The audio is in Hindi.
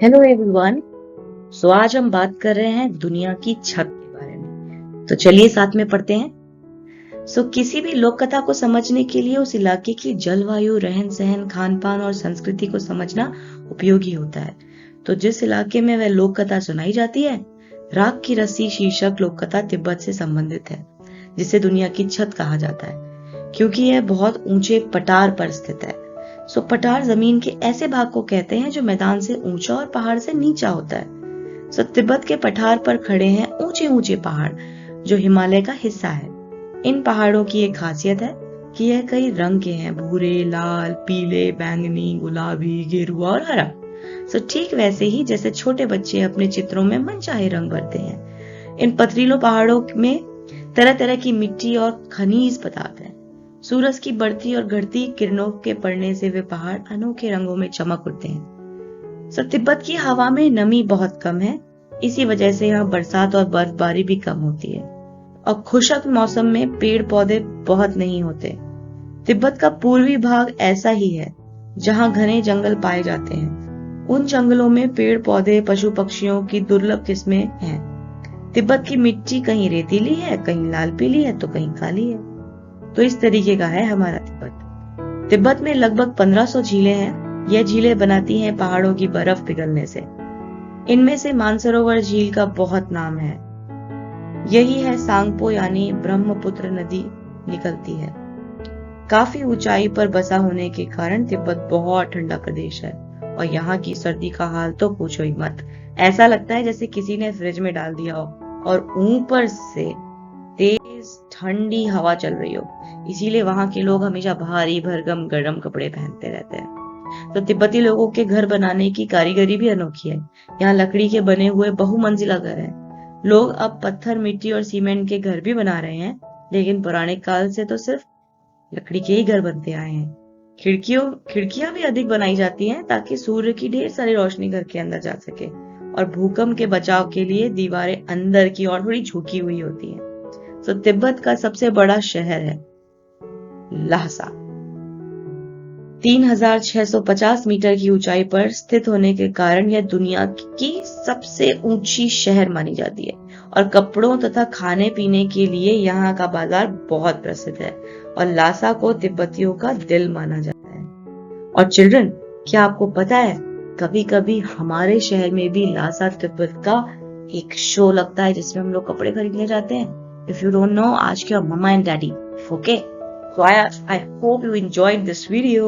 Hello everyone. सो आज हम बात कर रहे हैं दुनिया की छत के बारे में। तो चलिए साथ में पढ़ते हैं। किसी भी लोक कथा को समझने के लिए उस इलाके की जलवायु, रहन सहन, खान पान और संस्कृति को समझना उपयोगी होता है। तो जिस इलाके में वह लोक कथा सुनाई जाती है, राग की रस्सी शीर्षक लोक कथा तिब्बत से संबंधित है, जिसे दुनिया की छत कहा जाता है क्योंकि यह बहुत ऊंचे पठार पर स्थित है। पठार जमीन के ऐसे भाग को कहते हैं जो मैदान से ऊंचा और पहाड़ से नीचा होता है। तिब्बत के पठार पर खड़े हैं ऊंचे ऊंचे पहाड़ जो हिमालय का हिस्सा है। इन पहाड़ों की एक खासियत है कि यह कई रंग के हैं, भूरे, लाल, पीले, बैंगनी, गुलाबी, गेरुआ और हरा। ठीक वैसे ही जैसे छोटे बच्चे अपने चित्रों में मनचाहे रंग भरते हैं। इन पथरीलों पहाड़ों में तरह तरह की मिट्टी और खनिज पदार्थ हैं। सूरज की बढ़ती और घटती किरणों के पड़ने से वे पहाड़ अनोखे रंगों में चमक उठते हैं। तिब्बत की हवा में नमी बहुत कम है, इसी वजह से यहाँ बरसात और बर्फबारी भी कम होती है और खुशक मौसम में पेड़ पौधे बहुत नहीं होते। तिब्बत का पूर्वी भाग ऐसा ही है जहाँ घने जंगल पाए जाते हैं। उन जंगलों में पेड़ पौधे, पशु पक्षियों की दुर्लभ किस्में हैं। तिब्बत की मिट्टी कहीं रेतीली है, कहीं लाल पीली है तो कहीं काली है। तो इस तरीके का है हमारा तिब्बत। तिब्बत में लगभग 1500 झीलें हैं। यह झीलें बनाती हैं पहाड़ों की बर्फ पिघलने से। इनमें से मानसरोवर झील का बहुत नाम है। यही है सांगपो यानी ब्रह्मपुत्र नदी निकलती है। काफी ऊंचाई पर बसा होने के कारण तिब्बत बहुत ठंडा प्रदेश है और यहाँ की सर्दी का हाल तो पूछो ही मत। ऐसा लगता है जैसे किसी ने फ्रिज में डाल दिया हो और ऊपर से तेज ठंडी हवा चल रही हो। इसीलिए वहां के लोग हमेशा भारी भरकम गर्म कपड़े पहनते रहते हैं। तिब्बती लोगों के घर बनाने की कारीगरी भी अनोखी है। यहाँ लकड़ी के बने हुए बहुमंजिला घर हैं। लोग अब पत्थर, मिट्टी और सीमेंट के घर भी बना रहे हैं, लेकिन पुराने काल से तो सिर्फ लकड़ी के ही घर बनते आए हैं। खिड़कियां भी अधिक बनाई जाती हैं ताकि सूर्य की ढेर सारी रोशनी घर के अंदर जा सके, और भूकंप के बचाव के लिए दीवारें अंदर की ओर थोड़ी झुकी हुई होती हैं। तिब्बत का सबसे बड़ा शहर है ल्हासा। 3650 मीटर की ऊंचाई पर स्थित होने के कारण यह दुनिया की सबसे ऊंची शहर मानी जाती है और कपड़ों तथा खाने पीने के लिए यहाँ का बाजार बहुत प्रसिद्ध है और ल्हासा को तिब्बतियों का दिल माना जाता है। और चिल्ड्रन, क्या आपको पता है कभी कभी हमारे शहर में भी ल्हासा तिब्बत का एक शो लगता है जिसमें हम लोग कपड़े खरीदने जाते हैं। If you don't know, ask your mama and daddy. Okay? So I hope you enjoyed this video.